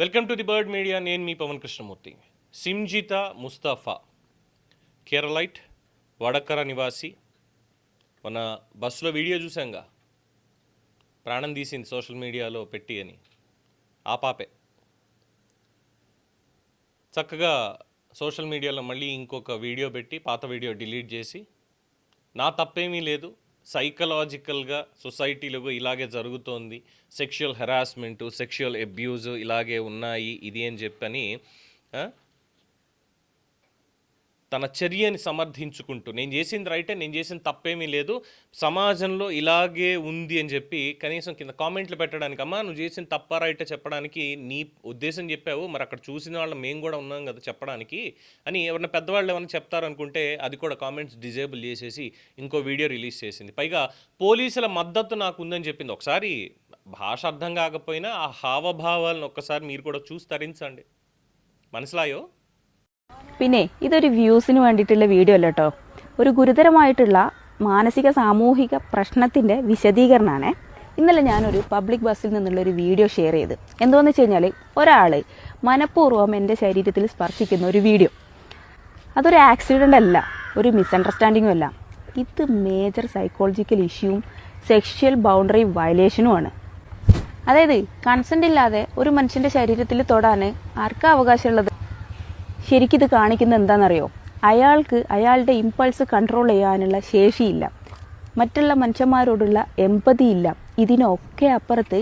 Welcome to the bird media. నేను మీ Pawan Krishnamurthy. సిమ్జిత Mustafa Keralite, Vadakara నివాసి. మన బస్సులో వీడియో చూసాంగా, ప్రాణం తీసింది సోషల్ మీడియాలో పెట్టి అని. ఆ పాపే చక్కగా సోషల్ మీడియాలో మళ్ళీ ఇంకొక వీడియో పెట్టి పాత వీడియో డిలీట్ చేసి, నా తప్పేమీ లేదు, సైకలాజికల్గా సొసైటీలో ఇలాగే జరుగుతోంది, సెక్షువల్ హెరాస్మెంటు, సెక్షువల్ అబ్యూజ్ ఇలాగే ఉన్నాయి ఇది అని చెప్పని తన చర్యని సమర్థించుకుంటూ, నేను చేసింది రైటే, నేను చేసిన తప్పేమీ లేదు, సమాజంలో ఇలాగే ఉంది అని చెప్పి కనీసం కింద కామెంట్లు పెట్టడానికి, అమ్మా నువ్వు చేసిన తప్ప రైటే చెప్పడానికి నీ ఉద్దేశం చెప్పావు, మరి అక్కడ చూసిన వాళ్ళు మేము కూడా ఉన్నాం కదా చెప్పడానికి అని ఎవరైనా పెద్దవాళ్ళు ఏమైనా చెప్తారనుకుంటే అది కూడా కామెంట్స్ డిజేబుల్ చేసేసి ఇంకో వీడియో రిలీజ్ చేసింది. పైగా పోలీసుల మద్దతు నాకు ఉందని చెప్పింది. ఒకసారి భాష అర్థం కాకపోయినా ఆ హావభావాలను ఒక్కసారి మీరు కూడా చూసి తరించండి. മനസ്സിലായോ? പിന്നെ ഇതൊരു വ്യൂസിന് വേണ്ടിയിട്ടുള്ള വീഡിയോ അല്ല കേട്ടോ, ഒരു ഗുരുതരമായിട്ടുള്ള മാനസിക സാമൂഹിക പ്രശ്നത്തിൻ്റെ വിശദീകരണമാണ്. ഇന്നലെ ഞാനൊരു പബ്ലിക് ബസ്സിൽ നിന്നുള്ളൊരു വീഡിയോ ഷെയർ ചെയ്ത്. എന്താണെന്ന് വെച്ച് കഴിഞ്ഞാൽ, ഒരാൾ മനഃപൂർവ്വം എൻ്റെ ശരീരത്തിൽ സ്പർശിക്കുന്ന ഒരു വീഡിയോ. അതൊരു ആക്സിഡൻ്റ് അല്ല, ഒരു മിസ്അണ്ടർസ്റ്റാൻഡിങ്ങും അല്ല. ഇത് മേജർ സൈക്കോളജിക്കൽ ഇഷ്യൂവും സെക്ഷൽ ബൗണ്ടറി വയലേഷനുമാണ്. അതായത് കൺസെൻ്റ് ഇല്ലാതെ ഒരു മനുഷ്യൻ്റെ ശരീരത്തിൽ തൊടാൻ ആർക്കാ അവകാശമുള്ളത്? ശരിക്കിത് കാണിക്കുന്നത് എന്താണെന്നറിയോ? അയാൾക്ക് അയാളുടെ ഇമ്പൾസ് കൺട്രോൾ ചെയ്യാനുള്ള ശേഷിയില്ല, മറ്റുള്ള മനുഷ്യന്മാരോടുള്ള എമ്പതി ഇല്ല. ഇതിനൊക്കെ അപ്പുറത്ത്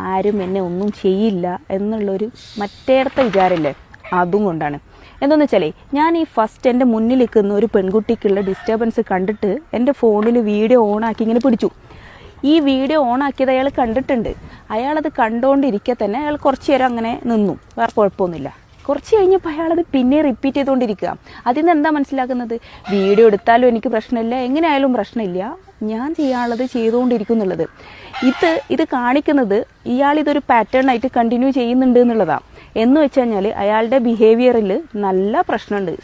ആരും എന്നെ ഒന്നും ചെയ്യില്ല എന്നുള്ളൊരു മറ്റേടത്തെ വിചാരമില്ലേ, അതും കൊണ്ടാണ്. എന്താണെന്ന് വെച്ചാൽ, ഞാൻ ഈ ഫസ്റ്റ് എൻ്റെ മുന്നിൽ നിൽക്കുന്ന ഒരു പെൺകുട്ടിക്കുള്ള ഡിസ്റ്റർബൻസ് കണ്ടിട്ട് എൻ്റെ ഫോണിൽ വീഡിയോ ഓണാക്കി ഇങ്ങനെ പിടിച്ചു. ഈ വീഡിയോ ഓണാക്കിയത് അയാൾ കണ്ടിട്ടുണ്ട്. അയാളത് കണ്ടുകൊണ്ടിരിക്കെ തന്നെ അയാൾ കുറച്ച് നേരം അങ്ങനെ നിന്നു, വേറെ കുഴപ്പമൊന്നുമില്ല. കുറച്ച് കഴിഞ്ഞപ്പോൾ അയാളത് പിന്നെ റിപ്പീറ്റ് ചെയ്തുകൊണ്ടിരിക്കുക. അതിൽ നിന്ന് എന്താ മനസ്സിലാക്കുന്നത്? വീഡിയോ എടുത്താലും എനിക്ക് പ്രശ്നമില്ല, എങ്ങനെ ആയാലും പ്രശ്നമില്ല, ഞാൻ ചെയ്യാനുള്ളത് ചെയ്തുകൊണ്ടിരിക്കും എന്നുള്ളത്. ഇത് കാണിക്കുന്നത് ഇയാളിതൊരു പാറ്റേൺ ആയിട്ട് കണ്ടിന്യൂ ചെയ്യുന്നുണ്ട് എന്നുള്ളതാണ്. എന്ന് വെച്ച് കഴിഞ്ഞാൽ അയാളുടെ ബിഹേവിയറിൽ നല്ല പ്രശ്നമുണ്ട്.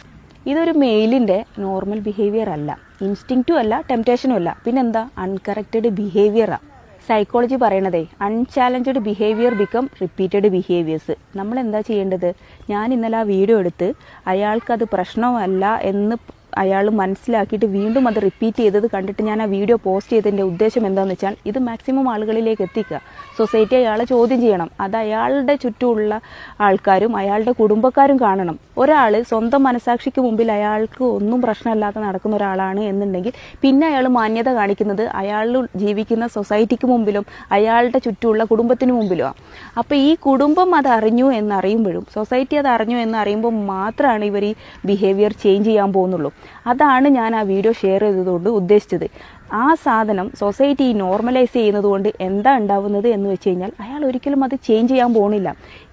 ഇതൊരു മെയിലിൻ്റെ നോർമൽ ബിഹേവിയർ അല്ല, ഇൻസ്റ്റിങ്ക്റ്റും അല്ല, ടെംപ്റ്റേഷനും അല്ല, പിന്നെന്താ, അൺകറക്റ്റഡ് ബിഹേവിയറാണ്. സൈക്കോളജി പറയണതേ unchallenged behaviour become repeated behaviours. നമ്മൾ എന്താ ചെയ്യേണ്ടത്? ഞാൻ ഇന്നലെ ആ വീഡിയോ എടുത്ത് അയാൾക്കത് പ്രശ്നമല്ല എന്ന് അയാൾ മനസ്സിലാക്കിയിട്ട് വീണ്ടും അത് റിപ്പീറ്റ് ചെയ്തത് കണ്ടിട്ട് ഞാൻ ആ വീഡിയോ പോസ്റ്റ് ചെയ്തതിൻ്റെ ഉദ്ദേശം എന്താണെന്ന് വെച്ചാൽ, ഇത് മാക്സിമം ആളുകളിലേക്ക് എത്തിക്കുക. സൊസൈറ്റി അയാളെ ചോദ്യം ചെയ്യണം. അത് അയാളുടെ ചുറ്റുമുള്ള ആൾക്കാരും അയാളുടെ കുടുംബക്കാരും കാണണം. ഒരാൾ സ്വന്തം മനസാക്ഷിക്ക് മുമ്പിൽ അയാൾക്ക് ഒന്നും പ്രശ്നമില്ലാതെ നടക്കുന്ന ഒരാളാണ് എന്നുണ്ടെങ്കിൽ പിന്നെ അയാൾ മാന്യത കാണിക്കുന്നത് അയാൾ ജീവിക്കുന്ന സൊസൈറ്റിക്ക് മുമ്പിലും അയാളുടെ ചുറ്റുമുള്ള കുടുംബത്തിന് മുമ്പിലുമാണ്. അപ്പോൾ ഈ കുടുംബം അത് അറിഞ്ഞു എന്നറിയുമ്പോഴും സൊസൈറ്റി അത് അറിഞ്ഞു എന്നറിയുമ്പോൾ മാത്രമാണ് ഇവർ ഈ ബിഹേവിയർ ചേഞ്ച് ചെയ്യാൻ പോകുന്നുള്ളൂ. അതാണ് ഞാൻ ആ വീഡിയോ ഷെയർ ചെയ്തതുകൊണ്ട് ഉദ്ദേശിച്ചത്. ആ സാധനം സൊസൈറ്റി നോർമലൈസ് ചെയ്യുന്നത് കൊണ്ട് എന്താ ഉണ്ടാവുന്നത് എന്ന് വെച്ച് കഴിഞ്ഞാൽ, അയാൾ ഒരിക്കലും അത് ചേഞ്ച് ചെയ്യാൻ പോകുന്നില്ല.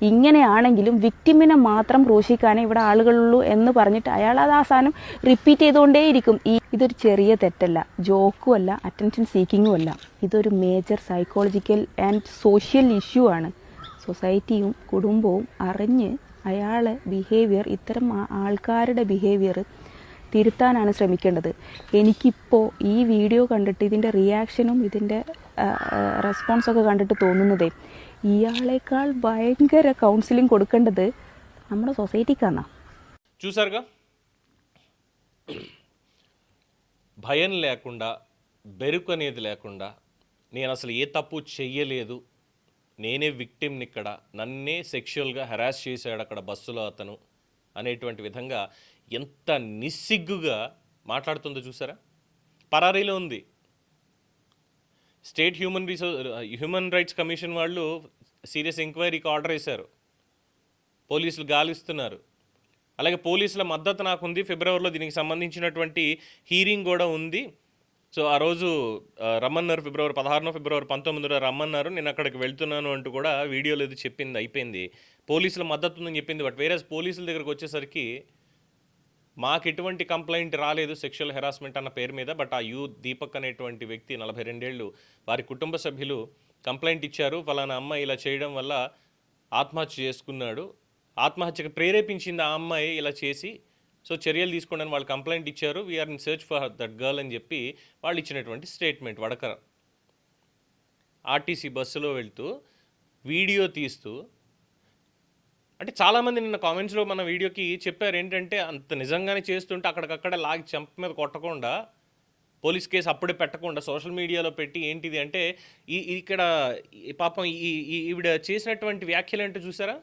ഇങ്ങനെയാണെങ്കിലും വിക്ടിമിനെ മാത്രം ക്രൂശിക്കാനേ ഇവിടെ ആളുകളുള്ളൂ എന്ന് പറഞ്ഞിട്ട് അയാൾ അത് ആ സാധനം റിപ്പീറ്റ് ചെയ്തുകൊണ്ടേയിരിക്കും. ഇതൊരു ചെറിയ തെറ്റല്ല, ജോക്കും അല്ല, അറ്റൻഷൻ സീക്കിങ്ങും അല്ല. ഇതൊരു major psychological and social issue ആണ്. സൊസൈറ്റിയും കുടുംബവും അറിഞ്ഞ് അയാളെ ബിഹേവിയർ, ഇത്തരം ആൾക്കാരുടെ ബിഹേവിയർ തിരുത്താനാണ് ശ്രമിക്കേണ്ടത്. എനിക്കിപ്പോൾ ഈ വീഡിയോ കണ്ടിട്ട് ഇതിൻ്റെ റിയാക്ഷനും ഇതിൻ്റെ റെസ്പോൺസൊക്കെ കണ്ടിട്ട് തോന്നുന്നതേ, ఇయాళేకాల్ భయంకర కౌన్సిలింగ్ కొడుకండది നമ്മുടെ సొసైటీకన్నా. చూసారుగా, భయం లేకుండా, బెరుకు అనేది లేకుండా, నేను అసలు ఏ తప్పు చెయ్యలేదు, నేనే విక్టిమ్ని, ఇక్కడ నన్నే సెక్షువల్గా హెరాస్ చేశాడు అక్కడ బస్సులో అతను అనేటువంటి విధంగా ఎంత నిస్సిగ్గుగా మాట్లాడుతుందో చూసారా. పరారీలో ఉంది. స్టేట్ హ్యూమన్ రైట్స్ కమిషన్ వాళ్ళు సీరియస్ ఎంక్వైరీకి ఆర్డర్ వేశారు. పోలీసులు గాలిస్తున్నారు. అలాగే పోలీసుల మద్దతు నాకుంది. ఫిబ్రవరిలో దీనికి సంబంధించినటువంటి హీరింగ్ కూడా ఉంది. సో ఆ రోజు రమ్మన్నారు, ఫిబ్రవరి 16 ఫిబ్రవరి 19 రమ్మన్నారు. నేను అక్కడికి వెళ్తున్నాను అంటూ కూడా వీడియోలో ఇది చెప్పింది, అయిపోయింది. పోలీసుల మద్దతు ఉందని చెప్పింది. బట్ వేరే పోలీసుల దగ్గరకు వచ్చేసరికి మాకు ఎటువంటి కంప్లైంట్ రాలేదు సెక్షువల్ హెరాస్మెంట్ అన్న పేరు మీద. బట్ ఆ దీపక్ అనేటువంటి వ్యక్తి 42 ఏళ్ళు, వారి కుటుంబ సభ్యులు కంప్లైంట్ ఇచ్చారు. ఫలానా అమ్మాయి ఇలా చేయడం వల్ల ఆత్మహత్య చేసుకున్నాడు, ఆత్మహత్యకు ప్రేరేపించింది ఆ అమ్మాయి ఇలా చేసి, సో చర్యలు తీసుకోండి అని వాళ్ళు కంప్లైంట్ ఇచ్చారు. We are in search for that girl అని చెప్పి వాళ్ళు ఇచ్చినటువంటి స్టేట్మెంట్. వడకర ఆర్టీసీ బస్సులో వెళ్తూ వీడియో తీస్తూ అంటే చాలామంది నిన్న కామెంట్స్లో మన వీడియోకి చెప్పారు ఏంటంటే, అంత నిజంగానే చేస్తుంటే అక్కడికక్కడ లాగి చెంప మీద కొట్టకుండా, పోలీస్ కేసు అప్పుడే పెట్టకుండా సోషల్ మీడియాలో పెట్టి ఏంటిది అంటే ఇక్కడ పాపం ఈవిడ చేసినటువంటి వ్యాఖ్యలు అంటే చూసారా,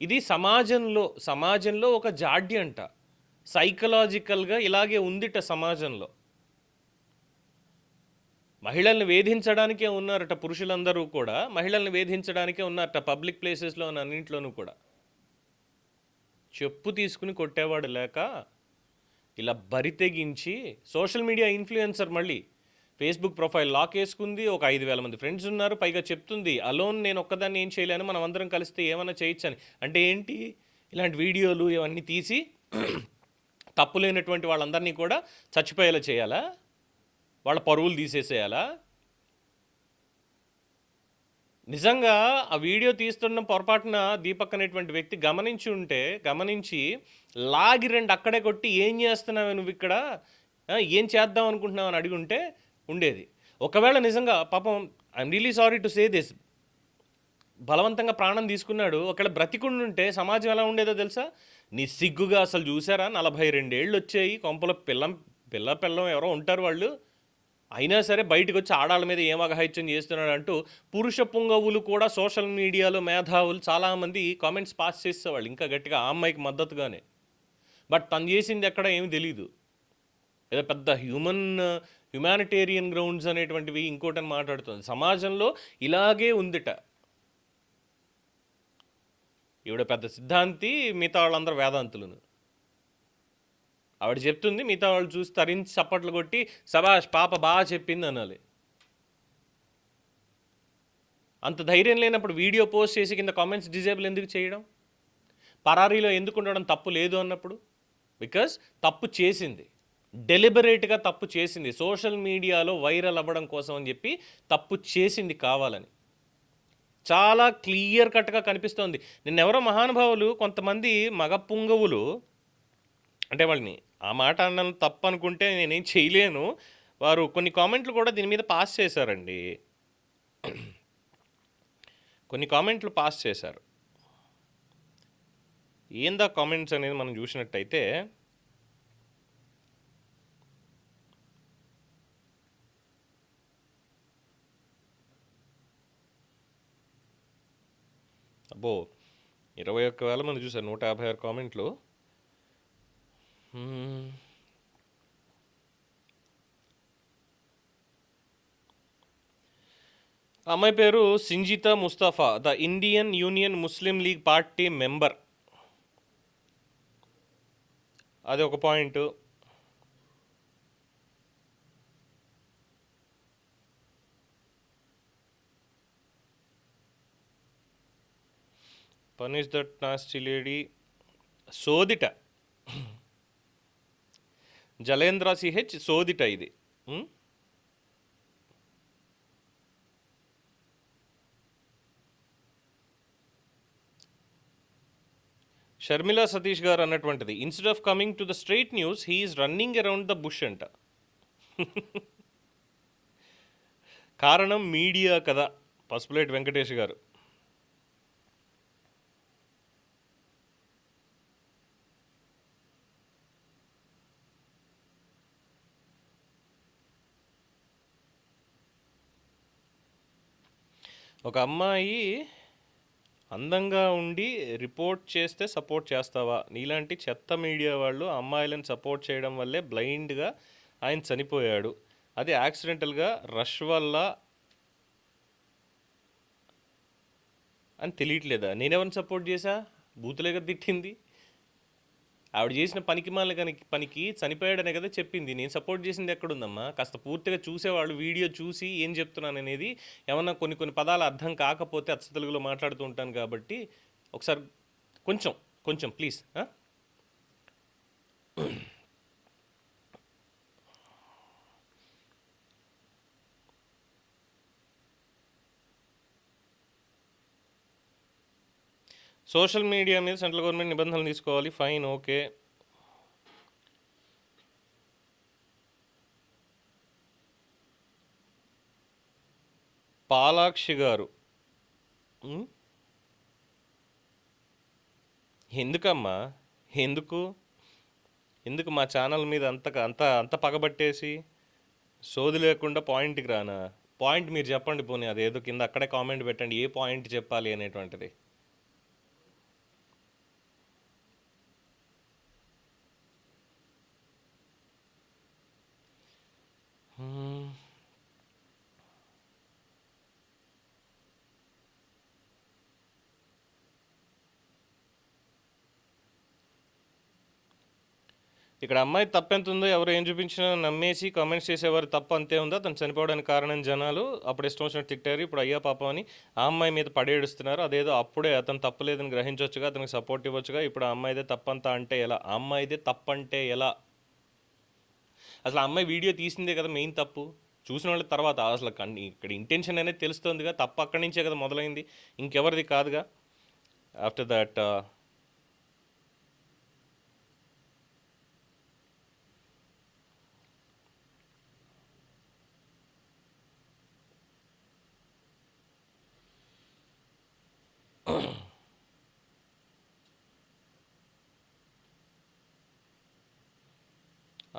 ఇది సమాజంలో ఒక జాడ్య అంట. సైకలాజికల్గా ఇలాగే ఉందిట సమాజంలో. మహిళల్ని వేధించడానికే ఉన్నారట పురుషులందరూ కూడా, మహిళల్ని వేధించడానికే ఉన్నారట పబ్లిక్ ప్లేసెస్లో అన్నింట్లోనూ కూడా. చెప్పు తీసుకుని కొట్టేవాడు లేక ఇలా బరి తెగించి సోషల్ మీడియా ఇన్ఫ్లుయెన్సర్, మళ్ళీ ఫేస్బుక్ ప్రొఫైల్ లాక్ వేసుకుంది, ఒక 5,000 మంది ఫ్రెండ్స్ ఉన్నారు, పైగా చెప్తుంది అలోన్ నేను ఒక్కదాన్ని ఏం చేయలేను, మనం అందరం కలిస్తే ఏమైనా చేయొచ్చని. అంటే ఏంటి, ఇలాంటి వీడియోలు ఇవన్నీ తీసి తప్పు లేనటువంటి వాళ్ళందరినీ కూడా చచ్చిపోయేలా చేయాలా, వాళ్ళ పరువులు తీసేసేయాలా? నిజంగా ఆ వీడియో తీస్తున్న పొరపాటున దీపక్ అనేటువంటి వ్యక్తి గమనించి లాగి 2 అక్కడే కొట్టి ఏం చేస్తున్నావు నువ్వు ఇక్కడ, ఏం చేద్దాం అనుకుంటున్నావు అని అడిగి ఉంటే ఉండేది. ఒకవేళ నిజంగా పాపం, I'm really sorry to say this, బలవంతంగా ప్రాణం తీసుకున్నాడు, ఒకవేళ బ్రతికుండుంటే సమాజం ఎలా ఉండేదో తెలుసా? నీ సిగ్గుగా అసలు చూసారా, 42 ఏళ్ళు వచ్చాయి, కొంపలో పిల్లం ఎవరో ఉంటారు వాళ్ళు, అయినా సరే బయటకు వచ్చి ఆడాళ్ళ మీద ఏం అఘాయిత్యం చేస్తున్నాడు అంటూ పురుష పుంగవులు కూడా సోషల్ మీడియాలో మేధావులు చాలామంది కామెంట్స్ పాస్ చేసేవాళ్ళు ఇంకా గట్టిగా ఆ అమ్మాయికి మద్దతుగానే. బట్ తను చేసింది ఎక్కడ ఏమి తెలీదు, ఏదో పెద్ద హ్యుమానిటేరియన్ గ్రౌండ్స్ అనేటువంటివి ఇంకోటని మాట్లాడుతుంది. సమాజంలో ఇలాగే ఉందిట. ఈవిడ పెద్ద సిద్ధాంతి, మిగతా వాళ్ళందరూ వేదాంతులను. ఆవిడ చెప్తుంది, మిగతా వాళ్ళు చూసి తరించి చప్పట్లు కొట్టి సబాష్ పాప బాగా చెప్పింది అనాలి. అంత ధైర్యం లేనప్పుడు వీడియో పోస్ట్ చేసి కింద కామెంట్స్ డిజేబుల్ ఎందుకు చేయడం, పరారీలో ఎందుకు ఉండడం తప్పు లేదు అన్నప్పుడు? బికాజ్ తప్పు చేసింది, డెలిబరేట్గా తప్పు చేసింది, సోషల్ మీడియాలో వైరల్ అవ్వడం కోసం అని చెప్పి తప్పు చేసింది కావాలని. చాలా క్లియర్ కట్గా కనిపిస్తోంది. నిన్నెవరో మహానుభావులు కొంతమంది మగ పుంగవులు, అంటే వాళ్ళని ఆ మాట అన్న తప్పు అనుకుంటే నేనేం చేయలేను, వారు కొన్ని కామెంట్లు కూడా దీని మీద పాస్ చేశారండి. కొన్ని కామెంట్లు పాస్ చేశారు. ఏందా కామెంట్స్ అనేది మనం చూసినట్టయితే, అబ్బో 21,000 మంది చూశారు, 156 కామెంట్లు. అమ్మాయి పేరు Sinjitha Mustafa, the Indian Union Muslim League party member. అది ఒక point. Punish that nasty lady సోదిట, జలేంద్ర సిహెచ్ సోదిట ఇది. షర్మిలా సతీష్ గారు అన్నటువంటిది, instead of coming to the straight news he's running around the bush అంట. కారణం మీడియా కదా, పసుపులేటి వెంకటేష్ గారు. ఒక అమ్మాయి అందంగా ఉండి రిపోర్ట్ చేస్తే సపోర్ట్ చేస్తావా? నీలాంటి చెత్త మీడియా వాళ్ళు అమ్మాయిలను సపోర్ట్ చేయడం వల్లే బ్లైండ్గా ఆయన చనిపోయాడు, అది యాక్సిడెంటల్గా రష్ వల్ల అని తెలియట్లేదా? నేనెవరిని సపోర్ట్ చేశా? బూతులేగా తిట్టింది. ఆవిడ చేసిన పనికి చనిపోయాడనే కదా చెప్పింది. నేను సపోర్ట్ చేసింది ఎక్కడుందమ్మా? కాస్త పూర్తిగా చూసేవాళ్ళు వీడియో చూసి ఏం చెప్తున్నాను అనేది, ఏమన్నా కొన్ని పదాలు అర్థం కాకపోతే అచ్చ తెలుగులో మాట్లాడుతూ ఉంటాను కాబట్టి ఒకసారి కొంచెం ప్లీజ్. సోషల్ మీడియా మీద సెంట్రల్ గవర్నమెంట్ నిబంధనలు తీసుకోవాలి, ఫైన్, ఓకే. పాలాక్షి గారు, ఎందుకమ్మా? ఎందుకు? ఎందుకు మా ఛానల్ మీద అంత అంత అంత పగబట్టేసి సోది లేకుండా పాయింట్కి రానా? పాయింట్ మీరు చెప్పండి, పోనీ అదేదో కింద అక్కడే కామెంట్ పెట్టండి, ఏ పాయింట్ చెప్పాలి అనేటువంటిది. హ్మ్. ఇక్కడ అమ్మాయి తప్పెంత ఉందో ఎవరు ఏం చూపించినా నమ్మేసి కామెంట్స్ చేసేవారు తప్పు అంతే ఉందో, అతను చనిపోవడానికి కారణం జనాలు అప్పుడు ఇష్టం వచ్చినట్టు తిట్టారు, ఇప్పుడు అయ్యా పాపం అని ఆ అమ్మాయి మీద పడేడుస్తున్నారు. అదేదో అప్పుడే అతను తప్పులేదని గ్రహించవచ్చుగా, అతనికి సపోర్ట్ ఇవ్వచ్చుగా. ఇప్పుడు ఆ అమ్మాయిదే తప్పంతా అంటే ఎలా? ఆ అమ్మాయిదే తప్పంటే ఎలా? అసలు ఆ అమ్మాయి వీడియో తీసిందే కదా మెయిన్ తప్పు. చూసిన వాళ్ళ తర్వాత అసలు ఇక్కడ ఇంటెన్షన్ అనేది తెలుస్తుందిగా, తప్పు అక్కడి నుంచే కదా మొదలైంది, ఇంకెవరిది కాదుగా. ఆఫ్టర్ దట్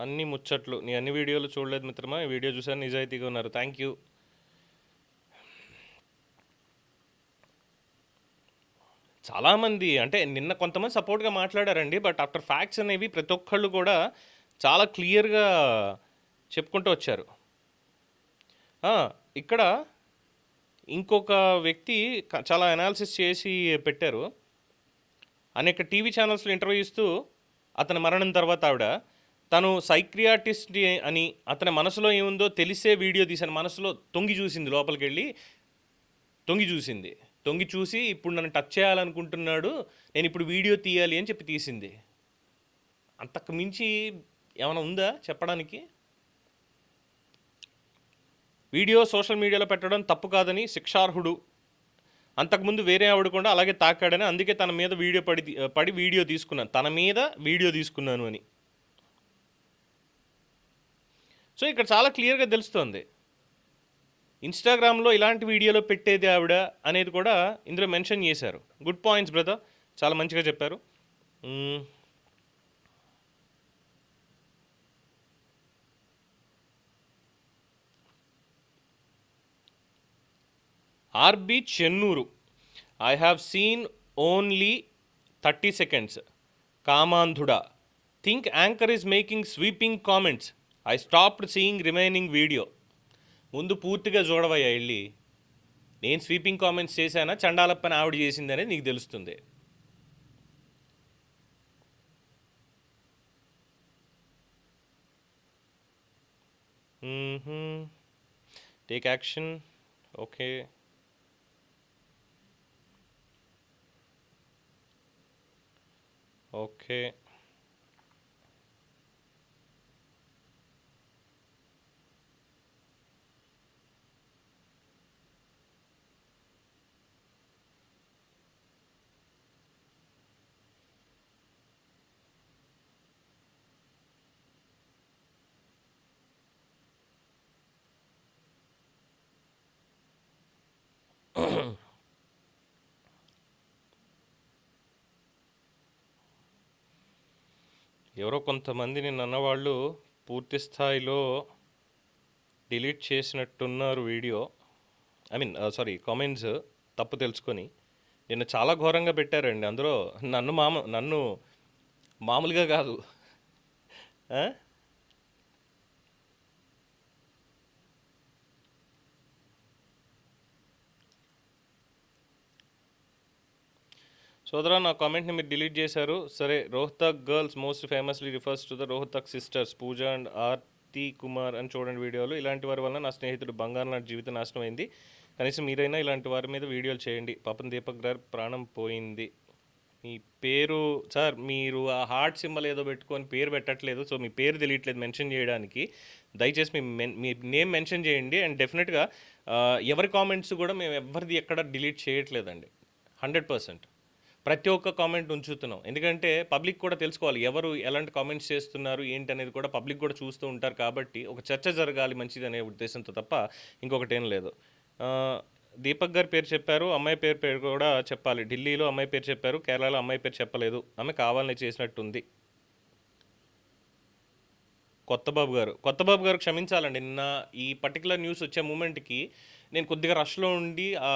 అన్ని ముచ్చట్లు. నీ అన్ని వీడియోలు చూడలేదు మిత్రమా, ఈ వీడియో చూసాను, నిజాయితీగా ఉన్నారు, థ్యాంక్ యూ. చాలామంది అంటే నిన్న కొంతమంది సపోర్ట్గా మాట్లాడారండి, బట్ ఆఫ్టర్ ఫ్యాక్ట్స్ అనేవి ప్రతి ఒక్కళ్ళు కూడా చాలా క్లియర్గా చెప్పుకుంటూ వచ్చారు. ఇక్కడ ఇంకొక వ్యక్తి చాలా అనాలిసిస్ చేసి పెట్టారు. అనేక టీవీ ఛానల్స్లో ఇంటర్వ్యూ ఇస్తూ అతని మరణం తర్వాత ఆవిడ తను సైక్రియాటిస్ట్ అని అతని మనసులో ఏముందో తెలిసే వీడియో తీశాను. మనసులో తొంగి చూసింది, లోపలికి వెళ్ళి తొంగి చూసి ఇప్పుడు నన్ను టచ్ చేయాలనుకుంటున్నాడు, నేను ఇప్పుడు వీడియో తీయాలి అని చెప్పి తీసింది. అంతకు మించి ఏమైనా ఉందా చెప్పడానికి? వీడియో సోషల్ మీడియాలో పెట్టడం తప్పు కాదని శిక్షార్హుడు. అంతకుముందు వేరే ఆవిడ కూడా అలాగే తాకాడని, అందుకే తన మీద పడి వీడియో తీసుకున్నాను, తన మీద వీడియో తీసుకున్నాను అని. సో ఇక్కడ చాలా క్లియర్గా తెలుస్తోంది. ఇన్స్టాగ్రామ్లో ఇలాంటి వీడియోలో పెట్టేది ఆవిడ అనేది కూడా ఇందులో మెన్షన్ చేశారు. గుడ్ పాయింట్స్ బ్రదర్, చాలా మంచిగా చెప్పారు. RB Chennuru, I have seen only 30 seconds. కామాంధుడా, think anchor is making sweeping comments. I stopped seeing remaining video. ముందు పూర్తిగా చూడవయ్యా వెళ్ళి. నేను స్వీపింగ్ కామెంట్స్ చేశానా, చండాలప్పని ఆవిడ చేసింది అనేది నీకు తెలుస్తుంది. Take action, okay. ఓకే, ఎవరో కొంతమంది నిన్న అన్నవాళ్ళు పూర్తి స్థాయిలో డిలీట్ చేసినట్టున్నారు video, I mean sorry comments తప్పు తెలుసుకొని. నిన్న చాలా ఘోరంగా పెట్టారండి. అందులో నన్ను మామూలుగా కాదు. సోదరా, నా కామెంట్ని మీరు డిలీట్ చేశారు. సరే, Rohtak girls most famously refers to the Rohtak sisters Pooja and Aarti Kumar అని చూడండి వీడియోలు. ఇలాంటి వారి వల్ల నా స్నేహితుడు బంగారు లాంటి జీవితం నాశనం అయింది. కనీసం మీరైనా ఇలాంటి వారి మీద వీడియోలు చేయండి. పాపం దీపక్ గారు ప్రాణం పోయింది. మీ పేరు సార్, మీరు ఆ హార్ట్ సింబల్ ఏదో పెట్టుకొని పేరు పెట్టట్లేదు, సో మీ పేరు తెలియట్లేదు మెన్షన్ చేయడానికి. దయచేసి మీ నేమ్ మెన్షన్ చేయండి. అండ్ డెఫినెట్గా ఎవరి కామెంట్స్ కూడా మేము ఎవరిది ఎక్కడ డిలీట్ చేయట్లేదండి. 100% ప్రతి ఒక్క కామెంట్ ఉంచుతున్నాం. ఎందుకంటే పబ్లిక్ కూడా తెలుసుకోవాలి ఎవరు ఎలాంటి కామెంట్స్ చేస్తున్నారు ఏంటి అనేది కూడా పబ్లిక్ కూడా చూస్తూ ఉంటారు. కాబట్టి ఒక చర్చ జరగాలి మంచిది అనే ఉద్దేశంతో తప్ప ఇంకొకటి ఏం లేదు. దీపక్ గారి పేరు చెప్పారు, అమ్మాయి పేరు కూడా చెప్పాలి. ఢిల్లీలో అమ్మాయి పేరు చెప్పారు, కేరళలో అమ్మాయి పేరు చెప్పలేదు. ఆమె కావాలని చేసినట్టుంది. కొత్త బాబు గారు క్షమించాలండి. నిన్న ఈ పర్టికులర్ న్యూస్ వచ్చే మూమెంట్కి నేను కొద్దిగా రష్లో ఉండి ఆ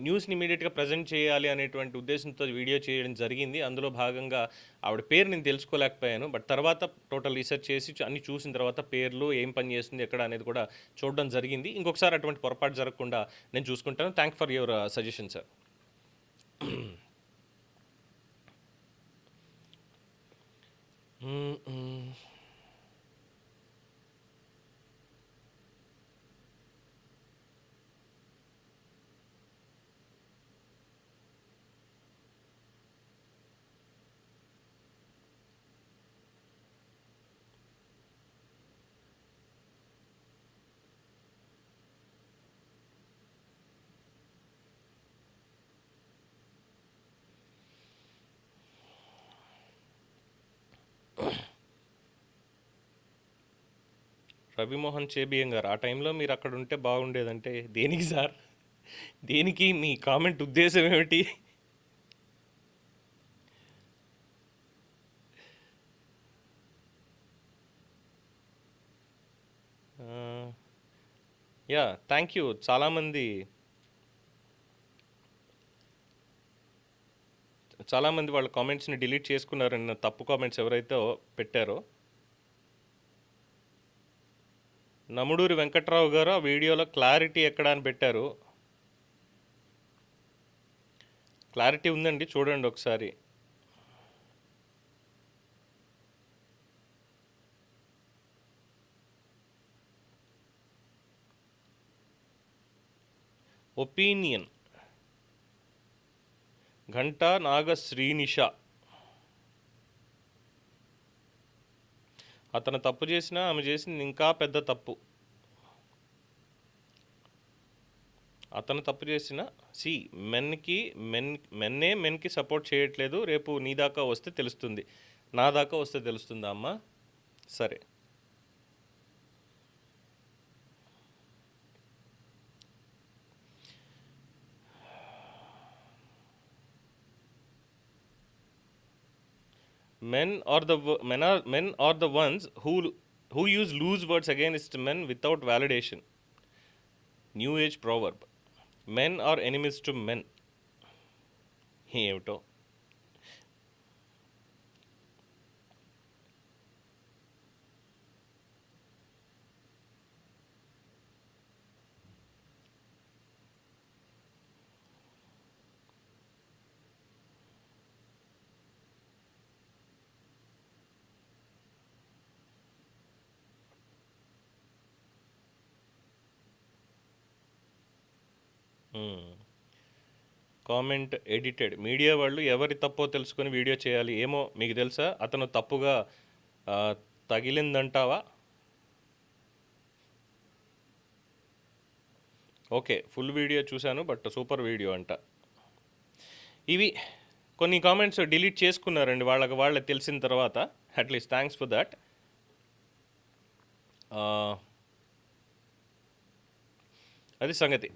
న్యూస్ని ఇమీడియట్గా ప్రజెంట్ చేయాలి అనేటువంటి ఉద్దేశంతో వీడియో చేయడం జరిగింది. అందులో భాగంగా ఆవిడ పేరు నేను తెలుసుకోలేకపోయాను. బట్ తర్వాత టోటల్ రీసెర్చ్ చేసి అన్ని చూసిన తర్వాత పేర్లు, ఏం పని చేస్తుంది, ఎక్కడ అనేది కూడా చూడడం జరిగింది. ఇంకొకసారి అటువంటి పొరపాటు జరగకుండా నేను చూసుకుంటాను. Thank for your suggestion sir. Ravimohan Chebiyam గారు, ఆ టైంలో మీరు అక్కడ ఉంటే బాగుండేదంటే దేనికి సార్? దేనికి? మీ కామెంట్ ఉద్దేశం ఏమిటి? Yeah, thank you. చాలామంది వాళ్ళ కామెంట్స్ని డిలీట్ చేసుకున్నారు. నిన్న తప్పు కామెంట్స్ ఎవరైతే పెట్టారో. నముడూరి వెంకట్రావు గారు ఆ వీడియోలో క్లారిటీ ఎక్కడ అని పెట్టారు. క్లారిటీ ఉందండి, చూడండి ఒకసారి. ఒపీనియన్ ఘంటా నాగ శ్రీనిష. అతను తప్పు చేసినా ఆమె చేసింది ఇంకా పెద్ద తప్పు. అతను తప్పు చేసిన మెన్నే మెన్కి సపోర్ట్ చేయట్లేదు. రేపు నీ దాకా వస్తే తెలుస్తుంది, నా దాకా వస్తే తెలుస్తుందా అమ్మా? సరే. Men are the ones who use loose words against men without validation. New age proverb. Men are enemies to men. ఏమిటో. Comment edited. మీడియా వాళ్ళు ఎవరి తప్పో తెలుసుకొని వీడియో చేయాలి. ఏమో మీకు తెలుసా? అతను తప్పుగా తగిలిందంటావా? ఓకే, ఫుల్ వీడియో చూశాను, బట్ సూపర్ వీడియో అంట. ఇవి కొన్ని కామెంట్స్ డిలీట్ చేసుకున్నారండి వాళ్ళకి తెలిసిన తర్వాత. At least thanks for that. అది సంగతి.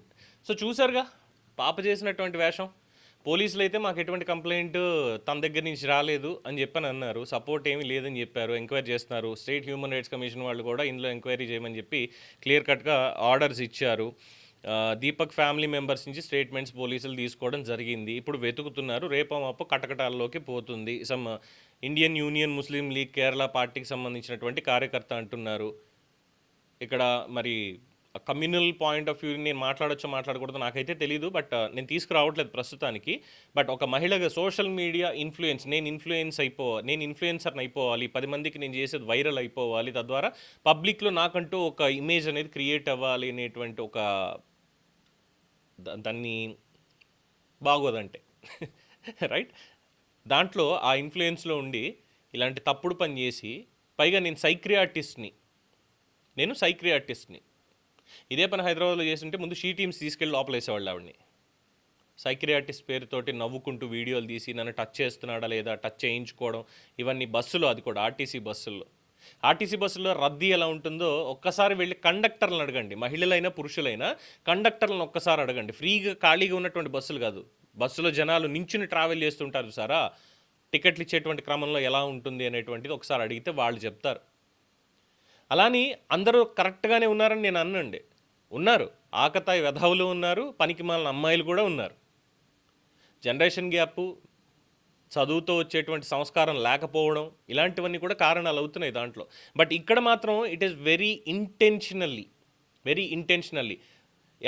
సో చూసారుగా పాప చేసినటువంటి వేషం. పోలీసులు అయితే మాకు ఎటువంటి కంప్లైంట్ తన దగ్గర నుంచి రాలేదు అని చెప్పని అన్నారు. సపోర్ట్ ఏమీ లేదని చెప్పారు. ఎంక్వైరీ చేస్తున్నారు. స్టేట్ హ్యూమన్ రైట్స్ కమిషన్ వాళ్ళు కూడా ఇందులో ఎంక్వైరీ చేయమని చెప్పి క్లియర్ కట్గా ఆర్డర్స్ ఇచ్చారు. దీపక్ ఫ్యామిలీ మెంబర్స్ నుంచి స్టేట్మెంట్స్ పోలీసులు తీసుకోవడం జరిగింది. ఇప్పుడు వెతుకుతున్నారు. రేపమాప కటకటాల్లోకి పోతుంది. Some Indian Union Muslim league Kerala పార్టీకి సంబంధించినటువంటి కార్యకర్త అంటున్నారు. ఇక్కడ మరి కమ్యూనల్ పాయింట్ ఆఫ్ వ్యూ నేను మాట్లాడకూడదు నాకైతే తెలీదు. బట్ నేను తీసుకురావట్లేదు ప్రస్తుతానికి. బట్ ఒక మహిళగా సోషల్ మీడియా ఇన్ఫ్లుయెన్స్, నేను ఇన్ఫ్లుయెన్సర్ని అయిపోవాలి, 10 మందికి నేను చేసేది వైరల్ అయిపోవాలి, తద్వారా పబ్లిక్లో నాకంటూ ఒక ఇమేజ్ అనేది క్రియేట్ అవ్వాలి అనేటువంటి ఒక దాన్ని బాగోదంటే రైట్. దాంట్లో ఆ ఇన్ఫ్లుయెన్స్లో ఉండి ఇలాంటి తప్పుడు పని చేసి, పైగా నేను సైక్రియాటిస్ట్ని. ఇదే పని హైదరాబాద్లో చేస్తుంటే ముందు షీ టీమ్స్ తీసుకెళ్ళి లోపలేసేవాళ్ళు ఆవిడ్ని. సైక్రియాటిస్ట్ పేరుతోటి నవ్వుకుంటూ వీడియోలు తీసి నన్ను టచ్ చేస్తున్నాడా లేదా, టచ్ చేయించుకోవడం, ఇవన్నీ బస్సులో, అది కూడా ఆర్టీసీ బస్సుల్లో. ఆర్టీసీ బస్సులో రద్దీ ఎలా ఉంటుందో ఒక్కసారి వెళ్ళి కండక్టర్లను అడగండి, మహిళలైనా పురుషులైనా కండక్టర్లను ఒక్కసారి అడగండి. ఫ్రీగా ఖాళీగా ఉన్నటువంటి బస్సులు కాదు, బస్సులో జనాలు నించుని ట్రావెల్ చేస్తుంటారు సారా, టికెట్లు ఇచ్చేటువంటి క్రమంలో ఎలా ఉంటుంది అనేటువంటిది ఒకసారి అడిగితే వాళ్ళు చెప్తారు. అలాని అందరూ కరెక్ట్గానే ఉన్నారని నేను అన్నండి, ఉన్నారు ఆకతాయి వెధవులు ఉన్నారు, పనికిమాలిన అమ్మాయిలు కూడా ఉన్నారు. జనరేషన్ గ్యాప్, చదువుతో వచ్చేటువంటి సంస్కారం లేకపోవడం, ఇలాంటివన్నీ కూడా కారణాలు అవుతున్నాయి దాంట్లో. బట్ ఇక్కడ మాత్రం ఇట్ ఈస్ వెరీ ఇంటెన్షనల్లీ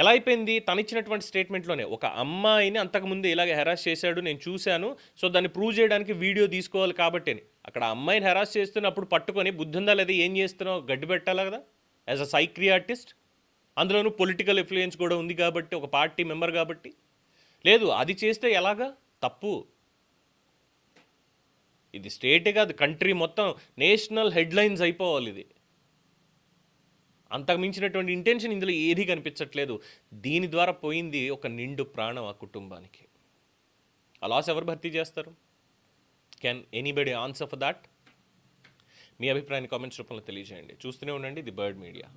ఎలా అయిపోయింది, తనిచ్చినటువంటి స్టేట్మెంట్లోనే ఒక అమ్మాయిని అంతకుముందు ఇలాగే హెరాస్ చేశాడు నేను చూశాను, సో దాన్ని ప్రూవ్ చేయడానికి వీడియో తీసుకోవాలి కాబట్టి అని. అక్కడ అమ్మాయిని హెరాస్ చేస్తున్నప్పుడు పట్టుకొని బుద్ధుందా లేదా, ఏం చేస్తున్నావు, గడ్డి పెట్టాలి కదా యాజ్ అ సైక్రియాటిస్ట్. అందులోనూ పొలిటికల్ ఇన్ఫ్లుయెన్స్ కూడా ఉంది కాబట్టి, ఒక పార్టీ మెంబర్ కాబట్టి. లేదు అది చేస్తే ఎలాగా, తప్పు. ఇది స్టేటే కాదు, కంట్రీ మొత్తం నేషనల్ హెడ్లైన్స్ అయిపోవాలి ఇది. అంతకు మించినటువంటి ఇంటెన్షన్ ఇందులో ఏది కనిపించట్లేదు. దీని ద్వారా పోయింది ఒక నిండు ప్రాణం ఆ కుటుంబానికి. ఆ లాస్ ఎవరు భర్తీ చేస్తారు? Can anybody answer for that? మీ అభిప్రాయాన్ని కామెంట్స్ రూపంలో తెలియజేయండి. చూస్తూనే ఉండండి ది బర్డ్ మీడియా.